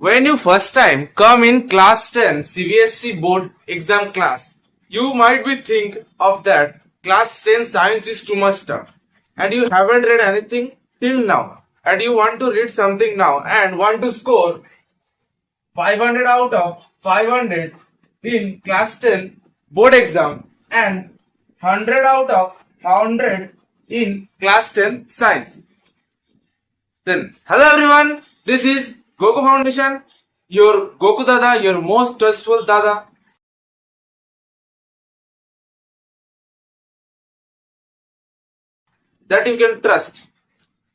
When you first time come in class 10 CBSE board exam class, you might be think of that class 10 science is too much tough and you haven't read anything till now and you want to read something now and want to score 500 out of 500 in class 10 board exam and 100 out of 100 in class 10 science. Then, hello everyone, this is Goku Foundation, your Goku Dada, your most trustful Dada. That you can trust.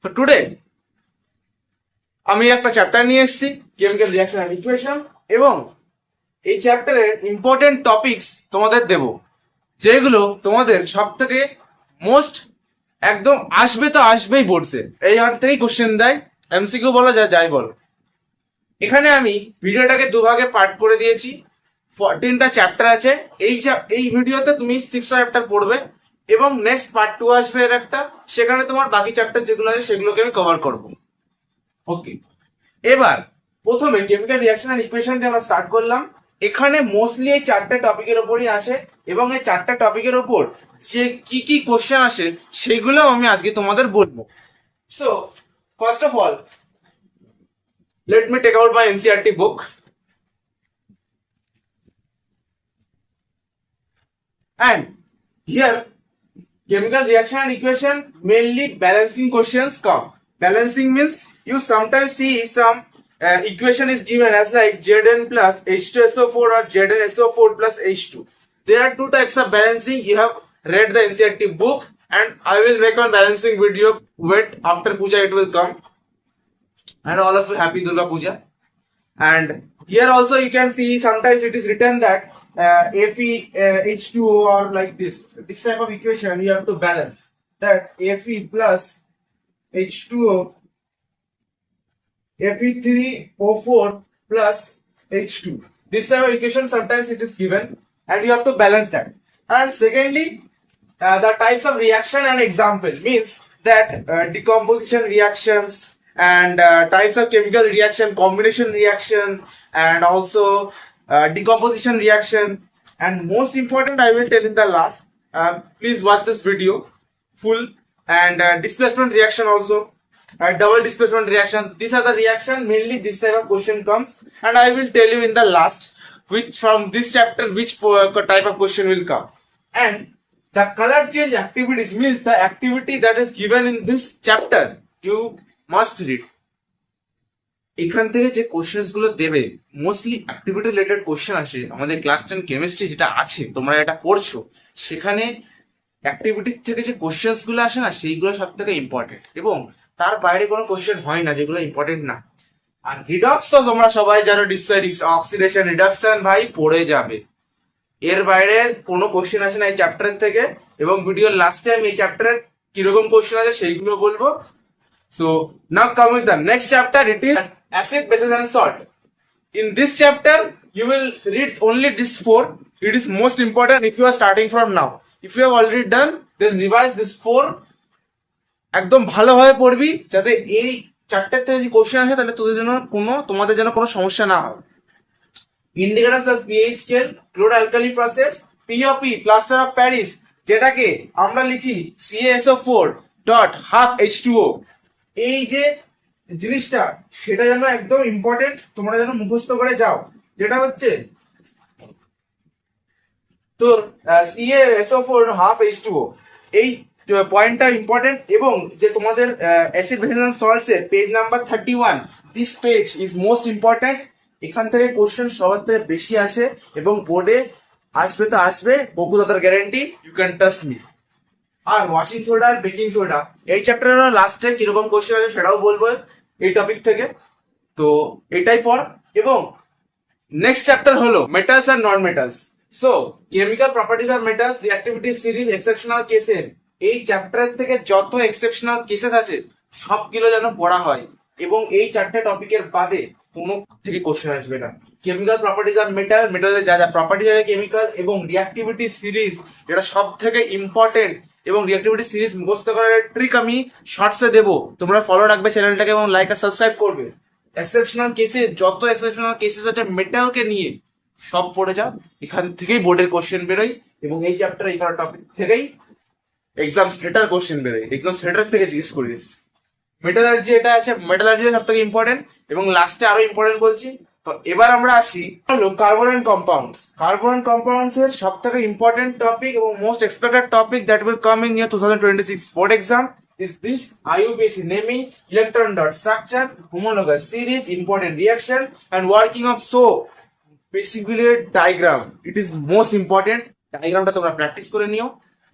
So today, আমি একটা chapter নিয়ে এসেছি chemical reaction and equation এবং এই চ্যাপ্টারের important topics তোমাদের দেব যেগুলো তোমাদের সবথেকে মোস্ট একদম আসবে তো আসবেই বোর্ডসে এই হাত থেকেই কোশ্চেন দেয় এমসিকিউ বলা যায় যাই বলো। এখানে আমি ভিডিওটাকে দুভাগে পার্ট করে দিয়েছি। 14টা চ্যাপ্টার আছে। এই ভিডিওতে তুমি 6টা চ্যাপ্টার পড়বে এবং নেক্সট পার্ট 2 আসবে এর একটা, সেখানে তোমার বাকি চ্যাপ্টার যেগুলো আছে সেগুলোকে আমি কভার করব। ওকে, এবার প্রথমে কেমিক্যাল রিঅ্যাকশন এন্ড ইকুয়েশন দিয়ে আমরা স্টার্ট করলাম। এখানে মোস্টলি এই 4টে টপিকের উপরই আসে এবং এই 4টে টপিকের উপর যে কি কি কোশ্চেন আসে সেগুলো আমি আজকে তোমাদের বলবো। So first of all let me take out my NCERT book. And here, chemical reaction and equation, mainly balancing questions come. Balancing means you sometimes see some equation is given as like Zn plus H2SO4 or ZnSO4 plus H2. There are two types of balancing. You have read the NCERT book and I will make one balancing video. Wait, after Puja it will come. And all of you happy Durga Puja. And here also you can see sometimes it is written that Fe H2O or like this type of equation you have to balance that Fe plus H2O Fe3O4 plus H2. This type of equation sometimes it is given and you have to balance that. And secondly, the types of reaction and example means that decomposition reactions and types of chemical reaction, combination reaction, and also decomposition reaction. And most important, I will tell in the last. Please watch this video full. And displacement reaction also, double displacement reaction. These are the reaction. Mainly this type of question comes, and I will tell you in the last which from this chapter which type of question will come. And the color change activities means the activity that is given in this chapter. You must read. এখান থেকে যে question গুলো দেবে mostly activity related question আসে। আমাদের class 10 chemistry যেটা আছে তোমরা এটা পড়ছো সেখানে অ্যাক্টিভিটির থেকে যে কোশ্চেন গুলো আসে না সেইগুলো সব থেকে ইম্পর্টেন্ট এবং তার বাইরে কোনো কোশ্চেন হয় না যেগুলো ইম্পর্টেন্ট না। আর রিডক্স তো তোমরা সবাই জানো, অক্সিডেশন রিডাকশন ভাই পড়ে যাবে, এর বাইরে কোনো কোশ্চেন আসে না এই চ্যাপ্টার থেকে। এবং ভিডিওর লাস্টে আমি এই চ্যাপ্টারের কিরকম কোশ্চেন আছে সেইগুলো বলবো। So now come with the next chapter. It is acid, bases and salt. In this chapter you will read only this 4. It is most important if you are starting from now. If you have already done then revise this 4 একদম ভালোভাবে পড়বি যাতে এই chapter থেকে যে question আসে তাহলে তোমাদের জন্য কোনো সমস্যা না হয়। Indicators plus pH scale, chloro alkali process, POP plaster of Paris যেটাকে আমরা লিখি CaSO4 ডট হাফ H2O, এই যে জিনিসটা সেটা যেন একদম ইম্পর্টেন্ট তোমরা যেন মুখস্থ করে যাও। যেটা হচ্ছে তোর CaSO4 হাফ H2O, এই পয়েন্টটা ইম্পর্টেন্ট। এবং যে তোমাদের অ্যাসিড বেসেস এন্ড সল্টস এর page number 31, this page is most important. এখান থেকে কোশ্চেন সবার থেকে বেশি আসে এবং বোর্ডে আসবে তো আসবে, গোকু দাদার guarantee, you can trust me. আর ওয়াশিং সোডা আর বেকিং সোডা এই চ্যাপ্টারের লাস্টে কিরকম কোশ্চেন আছে সেটাও বলবো এই টপিক থেকে। তো এটাই পর। এবং নেক্সট চ্যাপ্টার হলো মেটালস আর non metals. So chemical properties of metals, reactivity series, exceptional cases, এই চ্যাপ্টার থেকে যত এক্সেপশনাল কেসেস আছে সবগুলো যেন পড়া হয় এবং এই 4টে টপিকের বাদে কোনো থেকে কোশ্চেন আসবে না। কেমিক্যাল প্রপার্টিজ অফ মেটাল, মেটালের যা যা প্রপার্টিজ আছে কেমিক্যাল, এবং রিঅ্যাক্টিভিটি সিরিজ এটা সব থেকে ইম্পর্টেন্ট। এবং রিঅ্যাক্টিভিটি সিরিজ মুখস্থ করার ট্রিক আমি শর্টসে দেবো, তোমরা ফলো রাখবে চ্যানেলটাকে এবং লাইক আর সাবস্ক্রাইব করবে। এক্সেপশনাল কেসে যত এক্সেপশনাল কেসেস আছে মেটালকে নিয়ে সব পড়ে যাও, এখান থেকেই বোর্ডের কোশ্চেন বেরোয় এবং এই চ্যাপ্টার এই করা টপিক থেকেই এক্সাম স্টেটার কোশ্চেন বেরোয়, এক্সাম স্টেটার থেকে জিজ্ঞেস করিস। মেটালার্জি এটা আছে, মেটালার্জি সব থেকে ইম্পর্টেন্ট এবং লাস্টে আরো ইম্পর্টেন্ট বলছি। তো এবার আমরা আসি হলো carbon and compound. Carbon and compounds এর সব থেকে ইম্পর্টেন্ট টপিক এবং most expected topic that will come in year 2026 board exam is this IUPAC, naming, electron dot structure, homologous series, important reaction and working of so basically diagram. It is most important. ডায়াগ্রামটা তোমরা practice করে নিও,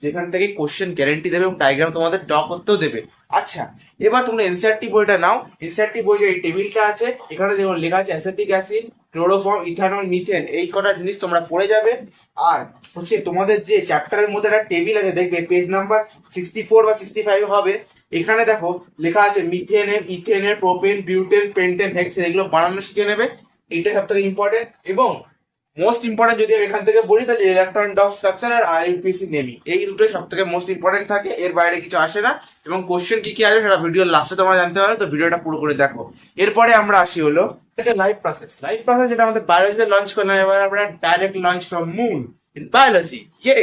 যেখান থেকে question guarantee দেবে এবং diagram তোমাদের draw করতেও দেবে। আচ্ছা, এবার তোমরা এনসিইআরটি বইটা নাও। এনসিইআরটি বই যে এই টেবিলটা আছে, এখানে যেমন লেখা আছে acetic acid, chloroform, ethanol, methane, এই কটা জিনিস তোমরা পড়ে যাবে। আর হচ্ছে তোমাদের যে চ্যাপ্টারের মধ্যে একটা টেবিল আছে, দেখবে পেজ নাম্বার 64 বা 65 হবে। এখানে দেখো লেখা আছে মিথেনের, ইথেনের, প্রোপেন, বিউটেন, পেন্টেন, হেক্সেন, এগুলো বানানো শিখে নেবে। এটা সব থেকে ইম্পর্টেন্ট এবং মোস্ট ইম্পর্টেন্ট যদি আমি এখান থেকে বলি তাহলে ইলেকট্রন ডট স্ট্রাকচার আর আইইউপিএসি নেমিং, এই দুটোই সব থেকে মোস্ট ইম্পর্টেন্ট থাকে, এর বাইরে কিছু আসে না। এবং কোশ্চেন কি কি আসবে সেটা ভিডিওর লাস্টে তোমরা জানতে পারবে, তো ভিডিওটা পুরো করে দেখো। এরপরে আমরা আসি হলো লাইভ প্রসেস। লাইভ প্রসেস যেটা আমাদের বায়োলজিতে লঞ্চ করলাম, এবার আমরা direct launch from moon in biology. ইয়ে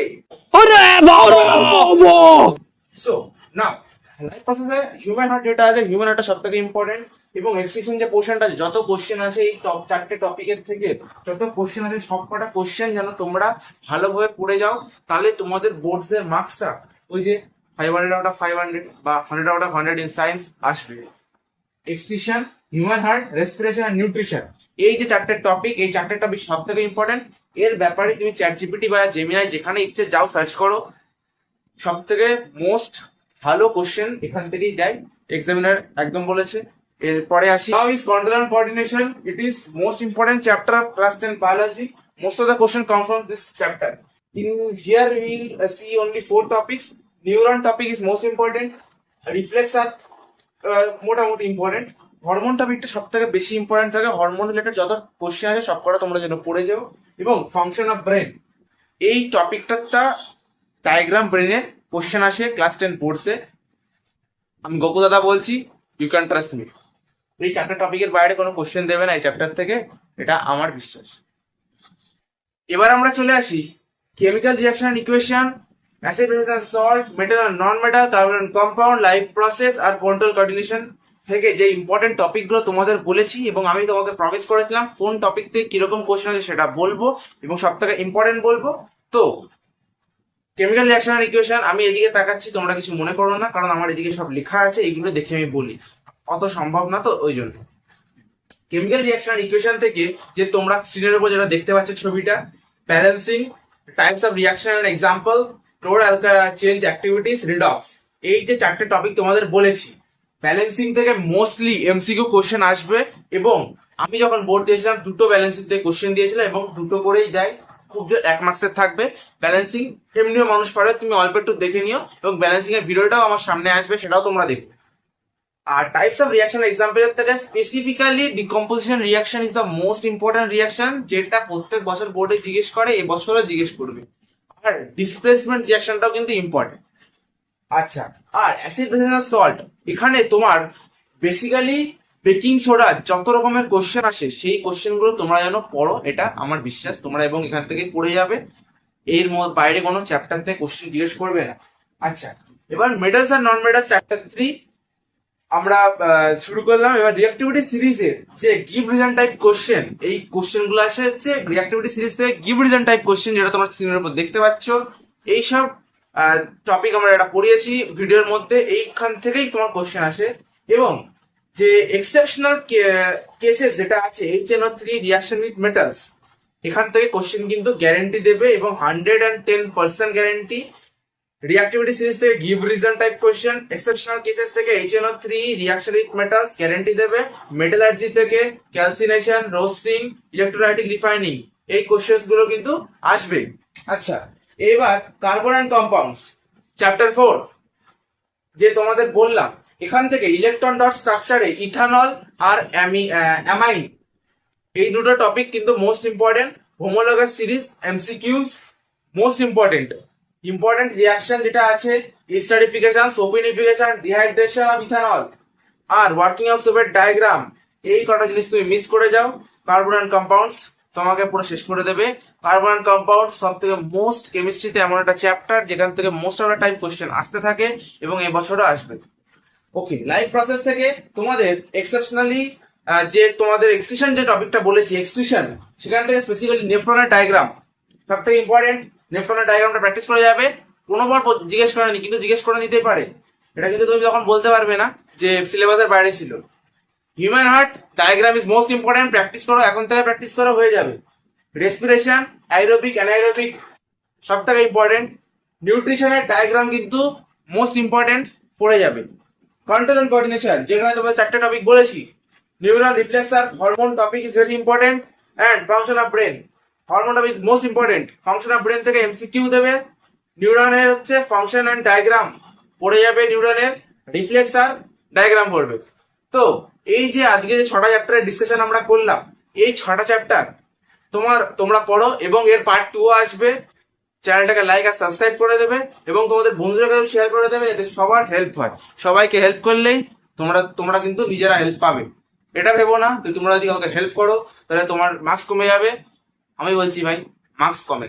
সো নাও লাইভ প্রসেসে হিউম্যান হার্ট যেটা আছে, হিউম্যান হার্টটা সব থেকে ইম্পর্টেন্ট এবং এক্সেপশন যে পোর্শনটা আছে, যত কোশ্চেন আছে এই চারটে টপিকের থেকে যত কোশ্চেন আছে সবকটা কোশ্চেন যেন তোমরা ভালোভাবে পড়ে যাও, তাহলে তোমাদের বোর্ডস এর মার্কসটা ওই যে 500 আউট অফ 500 বা 100 আউট অফ 100 ইন সায়েন্স আসবে। এক্সক্রিশন, হিউম্যান হার্ট, রেসপিরেশন আর নিউট্রিশন, এই যে চারটে টপিক, এই চারটে টপিক সব থেকে ইম্পর্টেন্ট। এর ব্যাপারে তুমি চ্যাট জিপিটি বা জেমিনাই যেখানে ইচ্ছে যাও সার্চ করো, সব থেকে মোস্ট ভালো কোশ্চেন এখান থেকেই দেয়, এক্সামিনার একদম বলেছে। এরপরে আসি now is control and coordination. It is most important chapter of class 10 biology. Most of the question come from this chapter. In here we will see only 4 topics. Neuron topic is most important. Reflex are মোটামুটি important. Hormone টপিকটা সব থেকে বেশি important থাকে, hormone related যত question আছে সব কটা তোমরা যেন পড়ে যাও। এবং ফাংশন অফ ব্রেন, এই টপিকটা ডায়াগ্রাম ব্রেনের কোশ্চেন আসে ক্লাস 10 বোর্ডসে। আমি গোপু দাদা বলছি, ইউ ক্যান ট্রাস্ট মি, এই চারটা টপিকের বাইরে কোনো কোশ্চেন দেবে না এই চ্যাপ্টার থেকে, এটা আমার বিশ্বাস। এবার আমরা চলে আসি chemical reaction equation, acid base and salt, metal আর non metal, carbon compound, live process আর কন্ট্রোল কোঅর্ডিনেশন থেকে যে ইম্পর্টেন্ট টপিকগুলো তোমাদের বলেছি এবং আমি তোমাকে প্রমিস করেছিলাম কোন টপিক থেকে কিরকম কোশ্চেন আছে সেটা বলবো এবং সব থেকে ইম্পর্টেন্ট বলবো। তো কেমিক্যাল রিঅ্যাকশন আর ইকুয়েশন, আমি এদিকে তাকাচ্ছি, তোমরা কিছু মনে করো না, কারণ আমার এদিকে সব লেখা আছে, এইগুলো দেখে আমি বলি, অত সম্ভব না, তো ওই জন্য। কেমিক্যাল রিঅ্যাকশন ইকুয়েশন থেকে যে তোমরা স্ক্রিনের উপর যেটা দেখতে পাচ্ছ ছবিটা, balancing, types of reaction and example, chlor alkyl change activities, redox, এই যে চারটে টপিক তোমাদের বলেছি, ব্যালেন্সিং থেকে মোস্টলি এমসিকিউ কোশ্চেন আসবে। এবং আমি যখন বোর্ড দিয়েছিলাম দুটো ব্যালেন্সিং থেকে কোশ্চেন দিয়েছিলাম এবং দুটো করেই দেয়, খুব যে 1 মার্কসের থাকবে। ব্যালেন্সিং এমনিও মানুষ পারে, তুমি অল্প একটু দেখে নিও এবং ব্যালেন্সিং এর ভিডিওটাও আমার সামনে আসবে, সেটাও তোমরা দেখবে। আর টাইপস অফ রিঅ্যাকশন এক্সাম্পলের থেকে specifically decomposition reaction is the most important reaction, যেটা প্রত্যেক বছর বোর্ডে জিজ্ঞেস করে, এবছরও জিজ্ঞেস করবে। আর ডিসপ্লেসমেন্ট রিঅ্যাকশনটাও কিন্তু ইম্পর্টেন্ট। আচ্ছা, আর অ্যাসিড বেস এন্ড সল্ট, এখানে তোমার বেসিক্যালি বেকিং সোডা যত রকমের কোশ্চেন আসে সেই কোশ্চেন গুলো তোমরা যেন পড়ো, এটা আমার বিশ্বাস তোমরা এবং এখান থেকে পড়ে যাবে, এর বাইরে কোনো চ্যাপ্টার থেকে কোশ্চেন জিজ্ঞেস করবে না। আচ্ছা, এবার মেটালস আর নন মেটালস চ্যাপ্টার 3 আমরা শুরু করলাম। এবার রিঅ্যাক্টিভিটি সিরিজের যে গিভ রিজন টাইপ কোশ্চেন, এই কোশ্চেন গুলো আসে হচ্ছে রিঅ্যাক্টিভিটি সিরিজ থেকে গিভ রিজন টাইপ কোশ্চেন, যেটা তোমরা স্ক্রিনের উপর দেখতে পাচ্ছ। এইসব টপিক আমরা এটা পড়িয়েছি ভিডিওর মধ্যে, এইখান থেকেই তোমার কোশ্চেন আসে। এবং যে এক্সেপশনাল কেসেস যেটা আছে HNO3 রিঅ্যাকশন উইথ মেটালস, এখান থেকে কোশ্চেন কিন্তু গ্যারান্টি দেবে এবং 110% গ্যারান্টি। রিঅ্যাক্টিভিটি সিরিজ থেকে give reason type question, exceptional cases থেকে HNO3 reaction with metals guarantee দেবে, মেটালার্জি থেকে ক্যালসিনেশন, রোস্টিং, ইলেকট্রোলাইটিক রিফাইনিং, এই কোশ্চেন গুলো কিন্তু আসবে। আচ্ছা, এবার কার্বন এন্ড কম্পাউন্ডস চ্যাপ্টার 4 যে তোমাদের বললাম, এখান থেকে ইলেকট্রন ডট স্ট্রাকচারে ইথানল আর অ্যামাইন, এই দুটো টপিক কিন্তু most important. Homologous series MCQs most important reaction যেটা আছে, esterification, saponification, dehydration of ethanol আর ওয়ার্কিং অফ সোপের ডায়াগ্রাম, এই কটা জিনিস তুমি মিস করে যাও, কার্বন অ্যান্ড কম্পাউন্ডস তোমাকে পুরো শেষ করে দেবে। কার্বন অ্যান্ড কম্পাউন্ড সব থেকে মোস্ট কেমিস্ট্রিতে এমন একটা চ্যাপ্টার যেখান থেকে most of the time question আসতে থাকে এবং এই বছরও আসবে। ওকে, লাইভ প্রসেস থেকে তোমাদের এক্সেপশনালি যে তোমাদের এক্সক্রিশন যে টপিকটা বলেছি এক্সক্রিশন, সেখান থেকে স্পেসিফিক্যালি নেফ্রনের ডায়াগ্রাম সব থেকে ইম্পর্টেন্ট। নেফ্রনের ডায়াগ্রামটা প্র্যাকটিস করে যাবে। কোনোবার জিজ্ঞেস করেনি, কিন্তু জিজ্ঞেস করে নিতেই পারে। এটা কিন্তু তুমি যখন বলতে পারবে না যে সিলেবাসের বাইরে ছিল। Human heart diagram is most important, practice করো, এখন থেকে প্র্যাকটিস করো, হয়ে যাবে। রেসপিরেশন, অ্যারোবিক, অ্যানারোবিক সব থেকে ইম্পর্টেন্ট। নিউট্রিশনের ডায়াগ্রাম কিন্তু মোস্ট ইম্পর্টেন্ট, পড়ে যাবে। কন্ট্রোল এন্ড কোঅর্ডিনেশন, যেখানে তোমাদের 4টে টপিক বলেছি, neural, reflexes, hormone topic is very important, and function of brain. Hormone topic is most important. Function of brain থেকে এমসিকিউ দেবে। নিউরনের হচ্ছে ফাংশন অ্যান্ড ডায়াগ্রাম পড়ে যাবে, নিউরনের রিফ্লেক্সার ডায়াগ্রাম পড়বে। তো এই যে আজকে যে 6টা চ্যাপ্টারের ডিসকাশন আমরা করলাম, এই 6টা চ্যাপ্টার তোমরা পড়ো এবং এর পার্ট 2 আসবে। চ্যানেলটাকে লাইক আর সাবস্ক্রাইব করে দেবে এবং তোমাদের বন্ধুদেরকেও শেয়ার করে দেবে, যাতে সবার হেল্প হয়। সবাইকে হেল্প করলেই তোমরা কিন্তু নিজেরা হেল্প পাবে। এটা ভেবো না যে তোমরা যদি কাউকে হেল্প করো তাহলে তোমার মার্কস কমে যাবে। আমি বলছি ভাই, মার্কস কমে,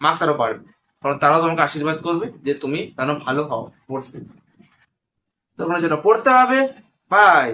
মার্কস আরো বাড়বে, কারণ তারাও তোমাকে আশীর্বাদ করবে যে তুমি যেন ভালো হও পড়তে। তোমার জন্য পড়তে হবে। বাই।